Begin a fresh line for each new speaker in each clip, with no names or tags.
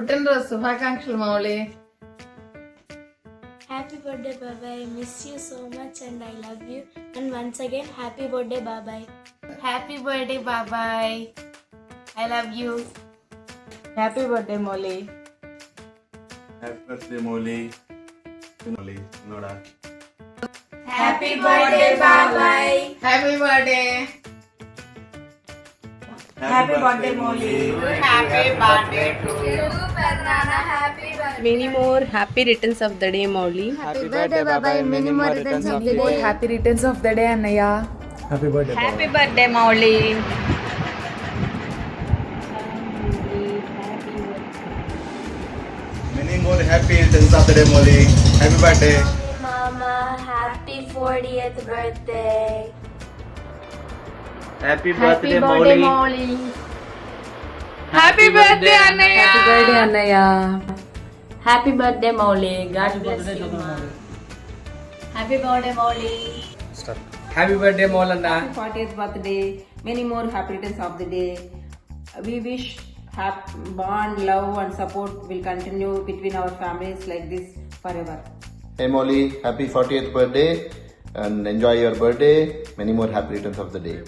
పుట్టినరోజు శుభాకాంక్షలు Mouli.
Happy birthday, Baba. I miss you so much and I love you. And once again, happy birthday, Baba.
Happy birthday, Babai. I love you.
Happy birthday Mouli.
Happy birthday Mouli. Mouli NUDA.
Happy birthday, Babai.
Happy birthday.
Happy birthday Mauli.
Happy birthday to you.
Many more happy returns of the day, Mauli.
Happy birthday, Baba. Many more returns of the day.
Happy returns of the day అన్నయ్య.
Happy birthday.
Happy birthday, Mauli.
Many more happy returns of the day Mauli. Happy birthday.
Mama, happy 40th birthday.
Happy birthday Mauli.
Happy birthday, Annaya.
Happy birthday అన్నయ్య.
Happy birthday, Mauli. God bless you, ma. Happy birthday, Mauli.
Happy birthday మౌలన్నా.
40th birthday. Many more happy returns of the day. We wish bond, love and support will continue between our families like this forever.
Hey Molly, happy 40th birthday and enjoy your birthday. Many more happy returns of the day.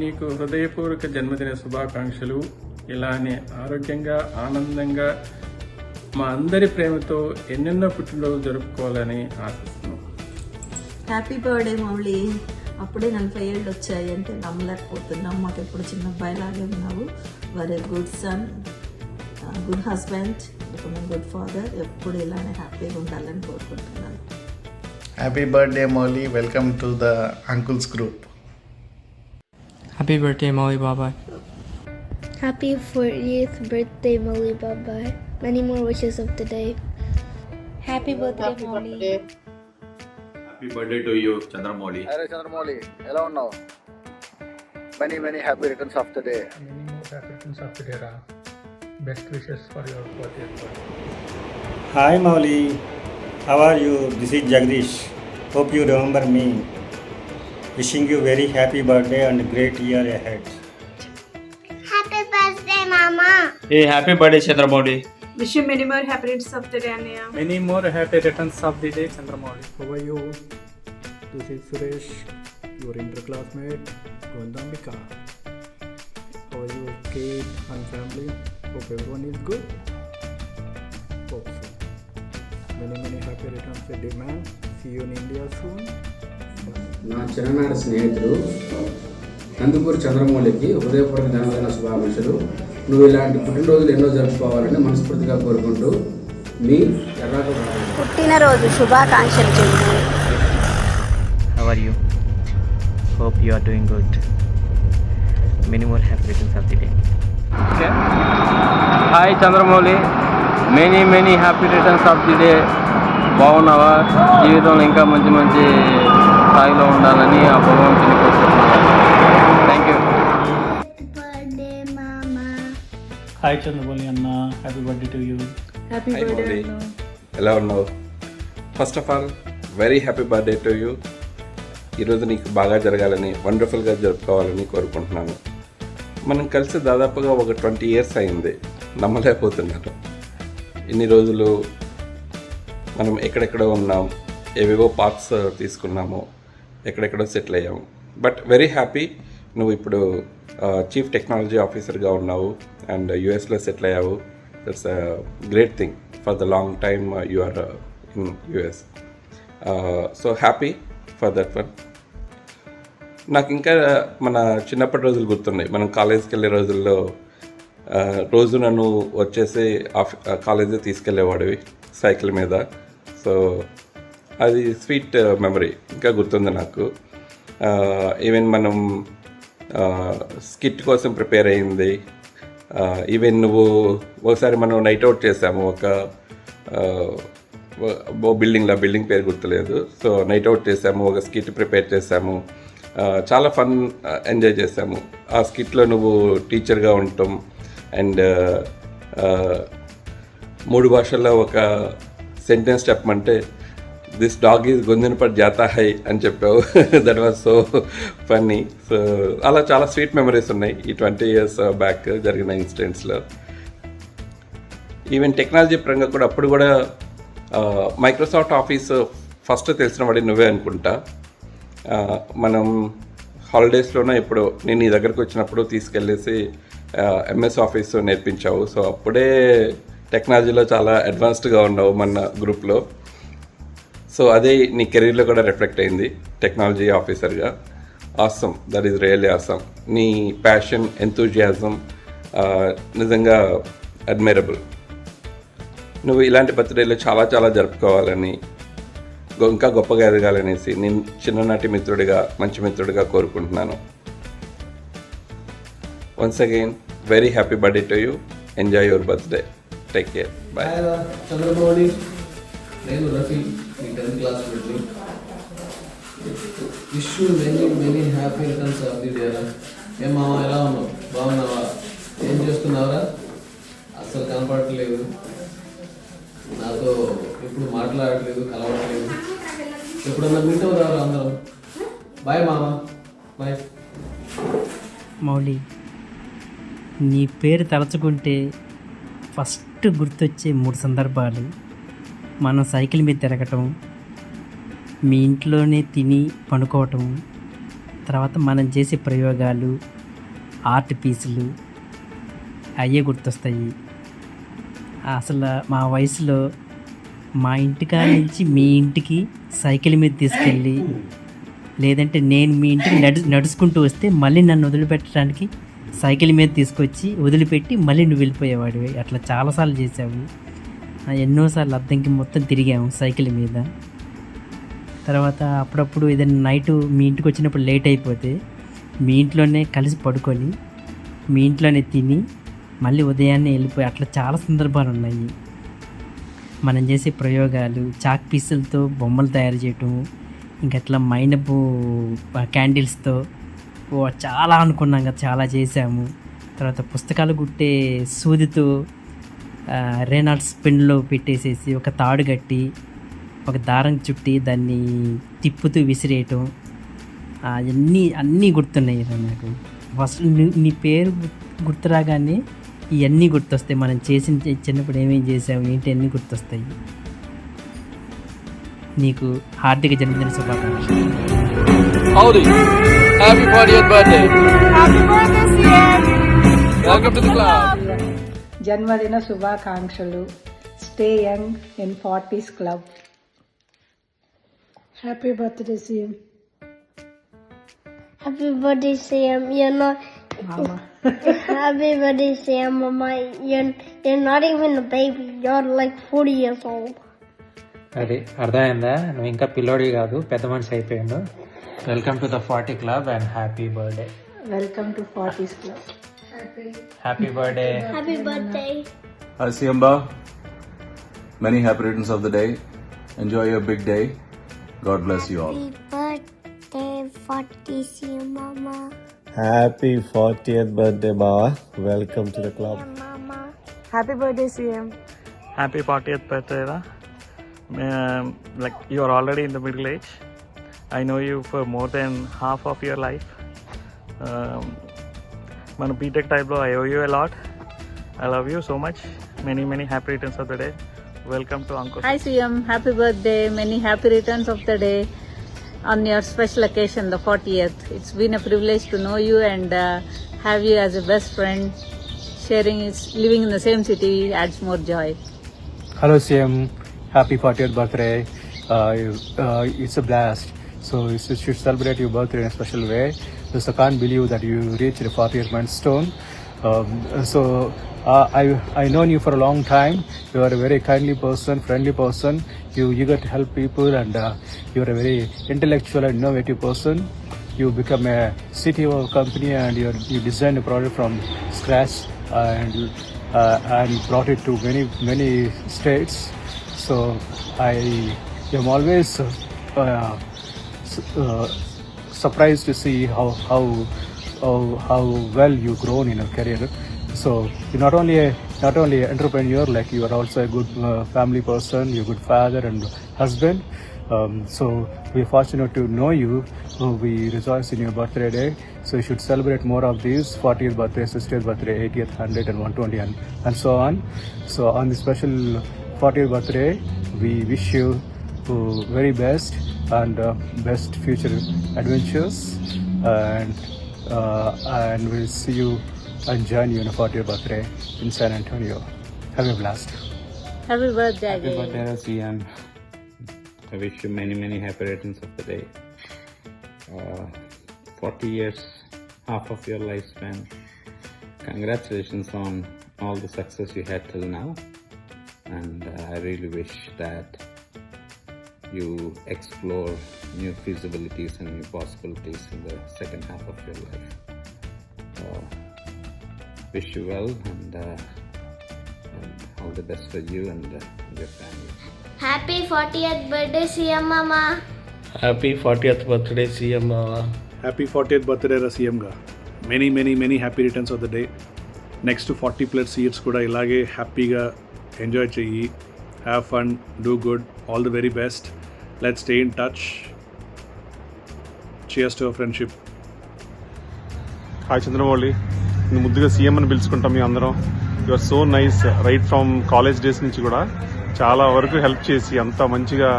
నీకు హృదయపూర్వక జన్మదిన శుభాకాంక్షలు. ఇలానే ఆరోగ్యంగా ఆనందంగా మా అందరి ప్రేమతో ఎన్నెన్నో పుట్టినరోజు జరుపుకోవాలని ఆశిస్తున్నాం.
Happy birthday Mouli. అప్పుడే 40 ఏళ్ళు వచ్చాయి అంటే నమ్మలేకపోతున్నాం. మాకు ఎప్పుడు చిన్న అబ్బాయి లాగే ఉన్నావు. Very good son, good husband, good father. ఎప్పుడు ఇలానే హ్యాపీగా ఉండాలని కోరుకుంటున్నాను.
Happy birthday, Molly. Welcome to the Uncle's Group.
Happy birthday Mouli బాబాయ్.
Happy 40th birthday, Molly Baba. Many more wishes of the day. Happy birthday, Molly.
Happy birthday to you Chandramouli.
Hey Chandramouli, hello now. Many happy returns of the day.
Many more happy returns of the day, Ra. Best wishes for your 40th birthday.
Hi Mouli, how are you? This is Jagadish. Hope you remember me. Wishing you very happy birthday and great year ahead.
Happy birthday, Mama.
A happy birthday Chandramouli.
Wish you many more happy returns of the day, Annaya.
Many more happy returns of the day, Chandramouli. How are you? This is Suresh, your inter-classmate, Gondambika. How are you, kid and family? Hope everyone is good. Hope so. Many happy returns of the day, man. See you in India soon.
నా చిన్ననాటి స్నేహితుడు నందుకూరి చంద్రమౌళికి హృదయపూర్వక జన్మదిన శుభాకాంక్షలు. నువ్వు ఇలాంటి పుట్టినరోజులు ఎన్నో జరుపుకోవాలని మనస్ఫూర్తిగా కోరుకుంటూ మీ ఎర్రాకు
పుట్టినరోజు శుభాకాంక్షలు చెల్లి.
How are you? Hope you are doing good. Many more happy returns of the day. Hi Chandramouli, many happy returns of the day. బాగున్నావా? జీవితంలో ఇంకా మంచి స్థాయిలో ఉండాలని ఆ భగవంతుని కోరుకుంటున్నాను. Thank you.
Birthday, Mama.
Hi, Chandramouli Anna. Happy birthday to you.
Happy
hi
birthday.
Mouli. ఎలా ఉన్నావు? First of all very happy birthday to you. ఈరోజు నీకు బాగా జరగాలని, వండర్ఫుల్గా జరుపుకోవాలని కోరుకుంటున్నాను. మనం కలిసి దాదాపుగా ఒక 20 years అయింది. నమ్మలేకపోతున్నాను. ఇన్ని రోజులు మనం ఎక్కడెక్కడో ఉన్నాం, ఏవేవో పార్ట్స్ తీసుకున్నాము, ఎక్కడెక్కడో సెటిల్ అయ్యాము. But very happy. నువ్వు ఇప్పుడు చీఫ్ టెక్నాలజీ ఆఫీసర్గా ఉన్నావు అండ్ యూఎస్లో సెటిల్ అయ్యావు. That's a great thing. For the long time you are in US. So happy for that one. నాకు ఇంకా మన చిన్నప్పటి రోజులు గుర్తున్నాయి. మనం కాలేజీకి వెళ్ళే రోజుల్లో రోజు నన్ను వచ్చేసి కాలేజీ తీసుకెళ్ళేవాడివి సైకిల్ మీద. సో అది స్వీట్ మెమరీ ఇంకా గుర్తుంది నాకు. ఈవెన్ మనం స్కిట్ కోసం ప్రిపేర్ అయింది. ఈవెన్ నువ్వు ఒకసారి మనం నైట్ అవుట్ చేసాము ఒక బిల్డింగ్ పేరు గుర్తులేదు. సో నైట్ అవుట్ చేసాము, ఒక స్కిట్ ప్రిపేర్ చేసాము. చాలా ఫన్ ఎంజాయ్ చేసాము. ఆ స్కిట్లో నువ్వు టీచర్గా ఉండటం అండ్ 3 భాషల్లో ఒక సెంటెన్స్ చెప్పమంటే దిస్ డాగ్ ఈజ్ గొంజనపట్ జాతా హై అని చెప్పావు. That was so funny. So అలా చాలా స్వీట్ మెమరీస్ ఉన్నాయి ఈ 20 years బ్యాక్ జరిగిన ఇన్సిడెంట్స్లో. ఈవెన్ టెక్నాలజీ పరంగా కూడా అప్పుడు కూడా మైక్రోసాఫ్ట్ ఆఫీస్ ఫస్ట్ తెలిసిన వాడి నువ్వే అనుకుంటా. మనం హాలిడేస్లోనే ఇప్పుడు నేను నీ దగ్గరకు వచ్చినప్పుడు తీసుకెళ్ళేసి ఎంఎస్ ఆఫీస్ నేర్పించావు. సో అప్పుడే టెక్నాలజీలో చాలా అడ్వాన్స్డ్గా ఉన్నావు మన గ్రూప్లో. సో అదే నీ కెరీర్లో కూడా రిఫ్లెక్ట్ అయింది టెక్నాలజీ ఆఫీసర్గా. Awesome, that is really awesome. నీ ప్యాషన్, ఎంతూజియాజం నిజంగా అడ్మైరబుల్. నువ్వు ఇలాంటి బర్త్డేలు చాలా చాలా జరుపుకోవాలని, ఇంకా గొప్పగా ఎదగాలనేసి నేను చిన్ననాటి మిత్రుడిగా, మంచి మిత్రుడిగా కోరుకుంటున్నాను. Once again very happy birthday to you. Enjoy your birthday. Take care. Bye.
Chandramouli, నేను రఫీ, మీ 10th క్లాస్ పెట్టి wish you many happy returns of the day. ఏం మామ, ఎలా ఉన్నావు? బాగున్నావా? ఏం చేస్తున్నావురా? అసలు కనపడట్లేదు, నాతో ఎప్పుడు మాట్లాడట్లేదు, కలవట్లేదు. ఎప్పుడన్నా మీట్ అవుతారు అందరం. బాయ్ మామ, బాయ్.
మౌలి, నీ పేరు తలుచుకుంటే ఫస్ట్ గుర్తొచ్చే 3 సందర్భాలు: మనం సైకిల్ మీద తిరగటం, మీ ఇంట్లోనే తిని పడుకోవటం, తర్వాత మనం చేసే ప్రయోగాలు, ఆర్ట్ పీసులు, అయ్యే గుర్తొస్తాయి. అసలు మా వయసులో మా ఇంటికాడ నుంచి మీ ఇంటికి సైకిల్ మీద తీసుకెళ్ళి, లేదంటే నేను మీ ఇంటికి నడుచుకుంటూ వస్తే మళ్ళీ నన్ను వదిలిపెట్టడానికి సైకిల్ మీద తీసుకొచ్చి వదిలిపెట్టి మళ్ళీ నువ్వు వెళ్ళిపోయేవాడివి. అట్లా చాలాసార్లు చేసావు. ఎన్నోసార్లు అద్దంకి మొత్తం తిరిగాము సైకిల్ మీద. తర్వాత అప్పుడప్పుడు ఏదైనా నైటు మీ ఇంటికి వచ్చినప్పుడు లేట్ అయిపోతే మీ ఇంట్లోనే కలిసి పడుకొని, మీ ఇంట్లోనే తిని మళ్ళీ ఉదయాన్నే వెళ్ళిపోయి, అట్లా చాలా సందర్భాలు ఉన్నాయి. మనం చేసే ప్రయోగాలు, చాక్ పీసులతో బొమ్మలు తయారు చేయటం, ఇంకట్లా మైనపు క్యాండిల్స్తో చాలా అనుకున్నాం కదా, చాలా చేసాము. తర్వాత పుస్తకాలు కుట్టే సూదితో రేనాల్డ్స్ పెన్లో పెట్టేసేసి ఒక తాడు కట్టి ఒక దారం చుట్టి దాన్ని తిప్పుతూ విసిరేయటం, అన్నీ గుర్తున్నాయి నాకు. ఫస్ట్ నీ పేరు గుర్తురాగానే ఇవన్నీ గుర్తొస్తాయి. మనం చేసిన చిన్నప్పుడు ఏమేమి చేసాము ఏంటి అన్నీ గుర్తొస్తాయి. నీకు హార్దిక జన్మదిన శుభాకాంక్షలు.
Happy 40th birthday. Happy birthday, CM. Welcome to the club.
జన్మదిన శుభాకాంక్షలు. Stay young in 40s club. Happy birthday CM.
Happy birthday, Sam. You're not.
Mama.
Happy birthday, Sam. Mama, you're not even a baby. You're like 40 years old.
అది అర్థమైందా? నువ్వు ఇంకా పిల్లోడి కాదు, పెద్ద మనిషి అయిపోయాడు. Welcome to the 40 club and happy birthday.
Welcome to 40s club.
Happy birthday.
Happy birthday.
Hi Siamba. Many happy returns of the day. Enjoy your big day. God bless you all.
Happy birthday, 40 CM Mama.
Happy 40th birthday, Baba. Welcome to the club.
Mama.
Happy birthday CM.
Happy 40th birthday. Like you are already in the middle age. I know you for more than half of your life. మన BTech టైప్లో I owe you a lot. I love you so much. Many happy returns of the day. Welcome to Uncle.
Hi CM. Happy birthday. Many happy returns of the day on your special occasion, the 40th. It's been a privilege to know you and have you as a best friend. Living in the same city adds more joy.
Hello CM. Happy 40th birthday. It's a blast. So you should celebrate your birthday in a special way. Just I can't believe that you reached the 40th milestone. I known you for a long time. You are a very kindly person, friendly person. You eager to help people, and you are a very intellectual and innovative person. You become a CTO of a company, and you designed a product from scratch and brought it to many states. So I am always surprised to see how well you grown in your career. So you're not only an entrepreneur, like you are also a good family person. You're a good father and husband. So we're fortunate to know you. We rejoice in your birthday day. So you should celebrate more of these 40th birthday, 60th birthday, 80th, 100th and 120 and so on. So on the special 40th birthday, we wish you very best and best future adventures, and we'll see you and join you on a 40th birthday in San Antonio. Have a blast.
Happy birthday
Happy
again.
birthday, Rasiam. I wish you many, many happy returns of the day. 40 years, half of your lifespan. Congratulations on all the success you had till now. And I really wish that you explore new feasibilities and new possibilities in the second half of your life. Wish you well and all the best for you and your family.
Happy 40th birthday, CM Mama.
Happy 40th birthday, CM Baba.
Happy 40th birthday రా CM గా. Many happy returns of the day. Next 40+ years కూడా ఇలాగే హ్యాపీగా enjoy చెయ్యి. Have fun, do good, all the very best. Let's stay in touch. Cheers to our friendship.
Hi Chandramouli, నేను ముద్దుగా CM అని పిలుచుకుంటాం మీ అందరం. You are so nice. Right from college days నుంచి కూడా చాలా వరకు హెల్ప్ చేసి అంత మంచిగా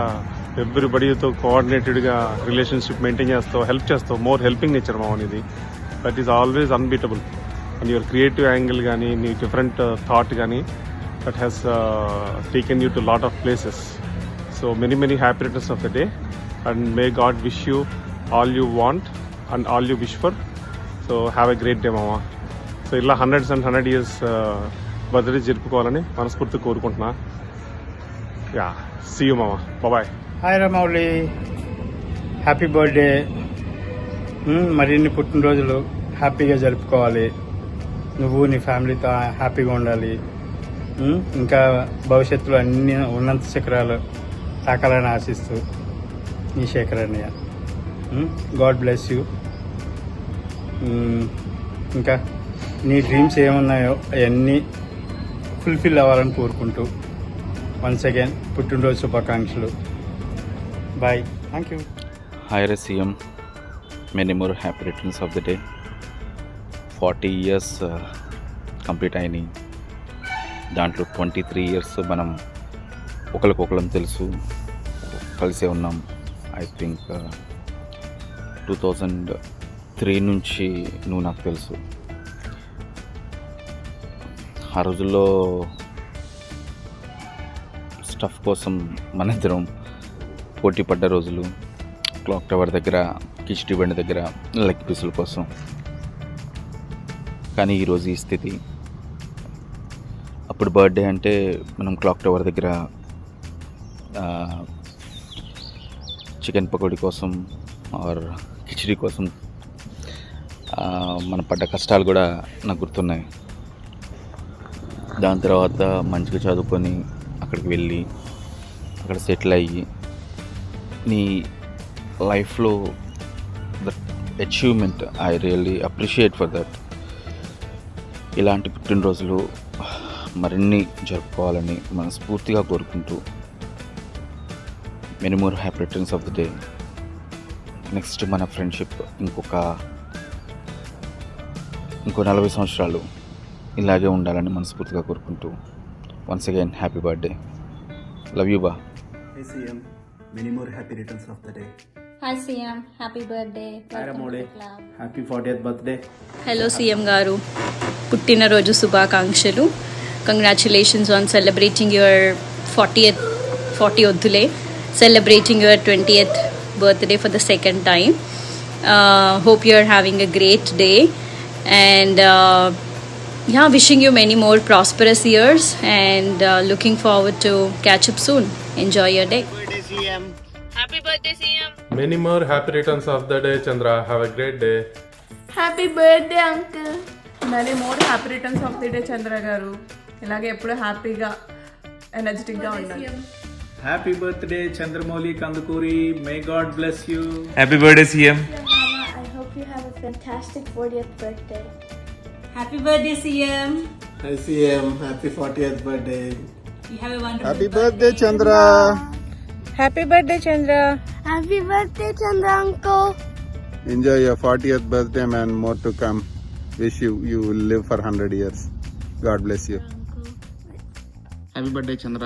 ఎవ్రీబడితో కోఆర్డినేటెడ్గా రిలేషన్షిప్ మెయింటైన్ చేస్తావు, హెల్ప్ చేస్తావు. మోర్ హెల్పింగ్ నేచర్ మామూలు. That is always unbeatable. And your creative angle కానీ నీ డిఫరెంట్ థాట్ కానీ that has taken you to lot of places. So many happy returns of the day and may God wish you all you want and all you wish for. So have a great day మామా. So ఇలా 100 years బర్త్డే జరుపుకోవాలని మనస్ఫూర్తి కోరుకుంటున్నా. Yeah, see you మామా. Bye.
Hi రమౌలి, happy birthday. మరిన్ని పుట్టినరోజులు హ్యాపీగా జరుపుకోవాలి. నువ్వు నీ ఫ్యామిలీతో హ్యాపీగా ఉండాలి. ఇంకా భవిష్యత్తులో అన్ని ఉన్నత శిఖరాలు తాకాలని ఆశిస్తూ నీ శేఖరన్నయ్య. God bless you. ఇంకా నీ డ్రీమ్స్ ఏమున్నాయో అవన్నీ ఫుల్ఫిల్ అవ్వాలని కోరుకుంటూ వన్స్ అగైన్ పుట్టినరోజు శుభాకాంక్షలు. బాయ్. Thank you.
హాయ్ రసీఎం, many more happy returns of the day. 40 years complete అయినాయి. దాంట్లో 23 years మనం ఒకరికొకరం తెలుసు, కలిసే ఉన్నాం. ఐ థింక్ 2003 నుంచి నువ్వు నాకు తెలుసు. ఆ రోజుల్లో స్టఫ్ కోసం మన ఇద్దరం పోటీ పడ్డ రోజులు. క్లాక్ టవర్ దగ్గర, కిచిడి బండి దగ్గర లెగ్ పీసుల కోసం. కానీ ఈరోజు ఈ స్థితి. అప్పుడు బర్త్డే అంటే మనం క్లాక్ టవర్ దగ్గర చికెన్ పకోడీ కోసం ఆర్ కిచిడి కోసం మనం పడ్డ కష్టాలు కూడా నాకు గుర్తున్నాయి. దాని తర్వాత మంచిగా చదువుకొని అక్కడికి వెళ్ళి అక్కడ సెటిల్ అయ్యి నీ లైఫ్లో that achievement I really appreciate for that. ఇలాంటి పుట్టినరోజులు మరిన్ని జరుపుకోవాలని మనస్ఫూర్తిగా కోరుకుంటూ many more happy returns of the day. Next మన ఫ్రెండ్షిప్ ఇంకో 40 సంవత్సరాలు ఇలాగే ఉండాలని మనస్ఫూర్తిగా కోరుకుంటూ once again happy birthday. Love you బా.
Hey CM, many more happy returns of the day.
Hi CM, happy birthday.
Happy 40th birthday.
Hello CM గారు, పుట్టినరోజు శుభాకాంక్షలు. కంగ్రాచులేషన్స్ ఆన్ సెలబ్రేటింగ్ యువర్ 40 వద్దులే, celebrating your 20th birthday for the second time. Hope you are having a great day and yeah, wishing you many more prosperous years and looking forward to catch up soon. Enjoy your day.
Happy birthday, CM.
Many more happy returns of the day, Chandra. Have a great day.
Happy birthday uncle. Many more happy returns of the day Chandra గారు. ఇలాగే ఎప్పుడు హ్యాపీగా ఎనర్జెటిక్గా ఉండాలి.
Happy birthday Chandramouli Kandukuri. May God bless you.
Happy birthday, CM.
Mama, I hope you have a fantastic 40th birthday.
Happy birthday, CM.
Hi CM, happy 40th birthday.
You have a wonderful
Happy birthday Chandra.
Happy birthday, Chandra.
Happy birthday, Chandra uncle.
Enjoy your 40th birthday and more to come. Wish you will live for 100 years. God bless you.
Happy birthday Chandra.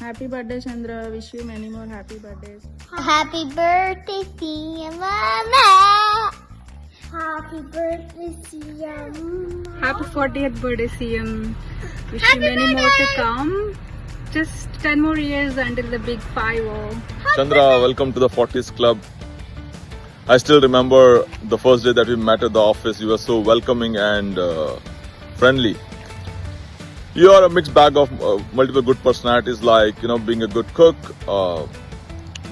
Happy birthday Chandra. Wish you many more happy birthdays.
Happy birthday, CM Mama. Happy birthday, CM.
Happy 40th birthday, CM. Wish you many more to come. Just 10 more years until the big 5-0.
Chandra, welcome to the 40s Club. I still remember the first day that we met at the office. You were so welcoming and friendly. You are a mixed bag of multiple good personalities, like being a good cook,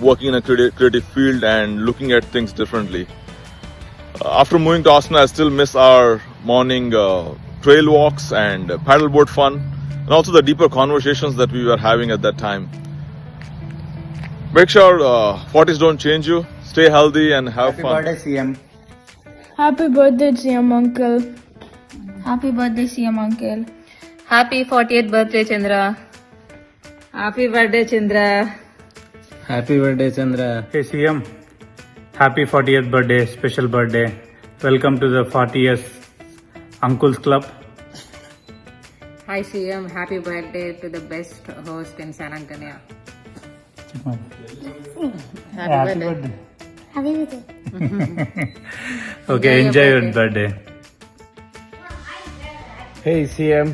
working in a creative field, and looking at things differently. After moving to Austin, I still miss our morning trail walks and paddleboard fun, and also the deeper conversations that we were having at that time. Make sure 40s don't change you. Stay healthy and have fun.
Happy birthday, CM.
Happy birthday CM uncle.
Happy birthday, CM uncle. Happy 40th birthday, Chandra. Happy birthday, Chandra.
Happy birthday Chandra.
Hey CM, happy 40th birthday, special birthday. Welcome to the 40th Uncles Club.
Hi CM, happy birthday to the best host in San Antonio.
Happy birthday.
Happy birthday.
Okay, enjoy your birthday.
Hey CM,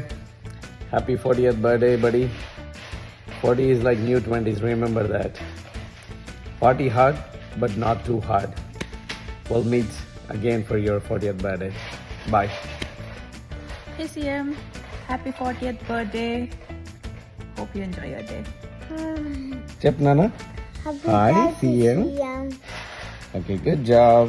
happy 40th birthday, buddy. 40 is like new 20s, remember that. Party hard, but not too hard. We'll meet again for your 40th birthday. Bye.
Hey CM, happy 40th birthday. Hope you enjoy your day.
Chep Nana.
Happy
Hi,
birthday,
CM.
CM.
Okay, good job.